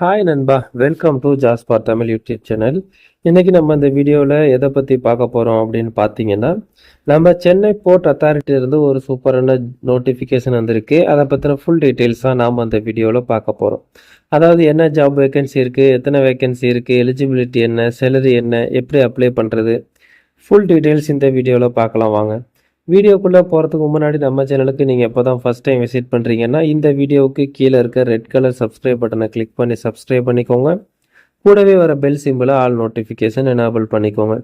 Hi நண்பா, welcome to Jasper Tamil YouTube channel. இன்னைக்கு நம்ம இந்த வீடியோவில் எதை பற்றி பார்க்க போகிறோம் அப்படின்னு பார்த்தீங்கன்னா, நம்ம சென்னை போர்ட் அத்தாரிட்டியிலிருந்து ஒரு சூப்பரான நோட்டிஃபிகேஷன் வந்திருக்கு. அதை பற்றின ஃபுல் டீட்டெயில்ஸ் தான் நாம் அந்த வீடியோவில் பார்க்க போகிறோம். அதாவது என்ன ஜாப் வேகன்சி இருக்குது, எத்தனை வேகன்சி இருக்குது, எலிஜிபிலிட்டி என்ன, சேலரி என்ன, எப்படி அப்ளை பண்ணுறது, ஃபுல் டீட்டெயில்ஸ் இந்த வீடியோவில் பார்க்கலாம் வாங்க. வீடியோக்குள்ளே போகிறதுக்கு முன்னாடி நம்ம சேனலுக்கு நீங்கள் எப்போ தான் ஃபஸ்ட் டைம் விசிட் பண்ணுறீங்கன்னா இந்த வீடியோவுக்கு கீழே இருக்க ரெட் கலர் சப்ஸ்கிரைப் பட்டனை கிளிக் பண்ணி சப்ஸ்கிரைப் பண்ணிக்கோங்க. கூடவே வர பெல் சிம்பிளை ஆல் நோட்டிஃபிகேஷன் எனேபிள் பண்ணிக்கோங்க.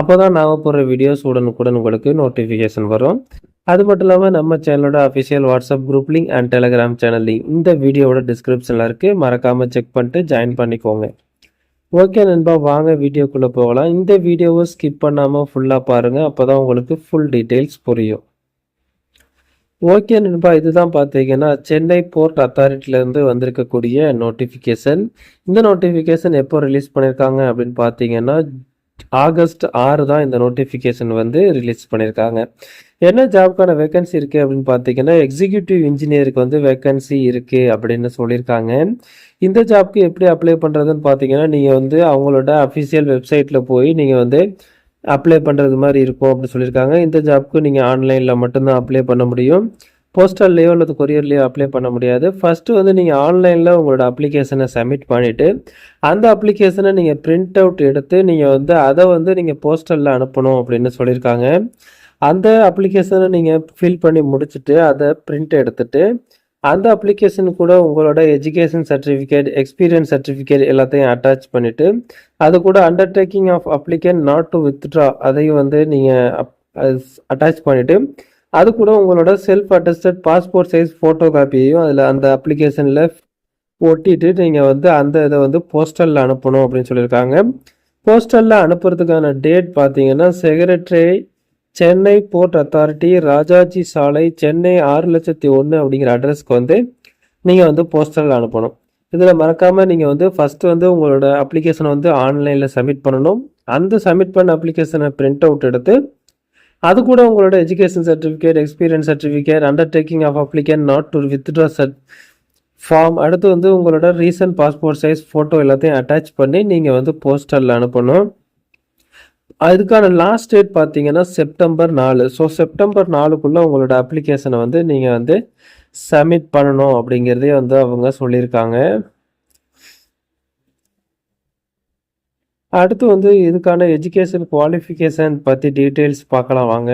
அப்போ தான் நாம் போடுற வீடியோஸ் உடனுக்குடன் உங்களுக்கு நோட்டிஃபிகேஷன் வரும். அது மட்டும் இல்லாமல் நம்ம சேனலோட official WhatsApp group link and Telegram channel link இந்த வீடியோவோட டிஸ்கிரிப்ஷனில் இருக்குது. மறக்காமல் செக் பண்ணிட்டு ஜாயின் பண்ணிக்கோங்க. ஓகே நண்பா, வாங்க வீடியோக்குள்ளே போகலாம். இந்த வீடியோவை ஸ்கிப் பண்ணாமல் ஃபுல்லாக பாருங்கள், அப்போ தான் உங்களுக்கு ஃபுல் டீட்டெயில்ஸ் புரியும். ஓகே நண்பா, இதுதான் பார்த்தீங்கன்னா சென்னை போர்ட் அத்தாரிட்டியிலேருந்து வந்திருக்கக்கூடிய நோட்டிஃபிகேஷன். இந்த நோட்டிஃபிகேஷன் எப்போ ரிலீஸ் பண்ணியிருக்காங்க அப்படின்னு பார்த்தீங்கன்னா ஆகஸ்ட் 6 தான் இந்த நோட்டிஃபிகேஷன் வந்து ரிலீஸ் பண்ணியிருக்காங்க. என்ன ஜாப்க்கான வேகன்சி இருக்குது அப்படின்னு பார்த்தீங்கன்னா எக்ஸிக்யூட்டிவ் இன்ஜினியருக்கு வந்து வேகன்சி இருக்குது அப்படின்னு சொல்லியிருக்காங்க. இந்த ஜாப்க்கு எப்படி அப்ளை பண்ணுறதுன்னு பார்த்தீங்கன்னா நீங்கள் வந்து அவங்களோட அஃபிஷியல் வெப்சைட்டில் போய் நீங்கள் வந்து அப்ளை பண்ணுறது மாதிரி இருக்கும் அப்படின்னு சொல்லியிருக்காங்க. இந்த ஜாப்க்கு நீங்கள் ஆன்லைனில் மட்டும்தான் அப்ளை பண்ண முடியும். போஸ்டல்லையோ அல்லது கொரியர்லையோ அப்ளை பண்ண முடியாது. ஃபஸ்ட்டு வந்து நீங்கள் ஆன்லைனில் உங்களோட அப்ளிகேஷனை சப்மிட் பண்ணிவிட்டு அந்த அப்ளிகேஷனை நீங்கள் பிரிண்ட் அவுட் எடுத்து நீங்கள் வந்து அதை வந்து நீங்கள் போஸ்டலில் அனுப்பணும் அப்படின்னு சொல்லியிருக்காங்க. அந்த அப்ளிகேஷனை நீங்கள் ஃபில் பண்ணி முடிச்சுட்டு அதை பிரிண்ட் எடுத்துட்டு அந்த அப்ளிகேஷன் கூட உங்களோட எஜுகேஷன் சர்டிஃபிகேட், எக்ஸ்பீரியன்ஸ் சர்டிஃபிகேட் எல்லாத்தையும் அட்டாச் பண்ணிவிட்டு அது கூட undertaking of applicant not to withdraw அதையும் வந்து நீங்கள் அட்டாச் பண்ணிவிட்டு அது கூட உங்களோட self attested passport size photo காப்பியையும் அதில் அந்த அப்ளிகேஷனில் ஒட்டிட்டு நீங்கள் வந்து அந்த இதை வந்து போஸ்டலில் அனுப்பணும் அப்படின்னு சொல்லியிருக்காங்க. போஸ்டலில் அனுப்புறதுக்கான டேட் பார்த்தீங்கன்னா secretary Chennai board authority, Rajaji சாலை, சென்னை 6,01,000 அப்படிங்கிற அட்ரஸ்க்கு வந்து நீங்கள் வந்து போஸ்டலில் அனுப்பணும். இதில் மறக்காமல் நீங்கள் வந்து ஃபஸ்ட்டு வந்து உங்களோட அப்ளிகேஷனை வந்து ஆன்லைனில் சப்மிட் பண்ணணும். அந்த சப்மிட் பண்ண அப்ளிகேஷனை பிரிண்ட் அவுட் எடுத்து அது கூட உங்களோட education certificate, experience certificate, undertaking of applicant not to withdraw form, அடுத்து வந்து உங்களோட ரீசன்ட் பாஸ்போர்ட் சைஸ் ஃபோட்டோ எல்லாத்தையும் அட்டாச் பண்ணி நீங்கள் வந்து போஸ்டலில் அனுப்பணும். அதுக்கான லாஸ்ட் டேட் பார்த்தீங்கன்னா செப்டம்பர் 4. ஸோ செப்டம்பர் 4க்குள்ளே உங்களோட அப்ளிகேஷனை வந்து நீங்கள் வந்து சப்மிட் பண்ணணும் அப்படிங்கிறதே வந்து அவங்க சொல்லியிருக்காங்க. அடுத்து வந்து இதுக்கான எஜுகேஷன் குவாலிஃபிகேஷன் பற்றி டீட்டெயில்ஸ் பார்க்கலாம் வாங்க.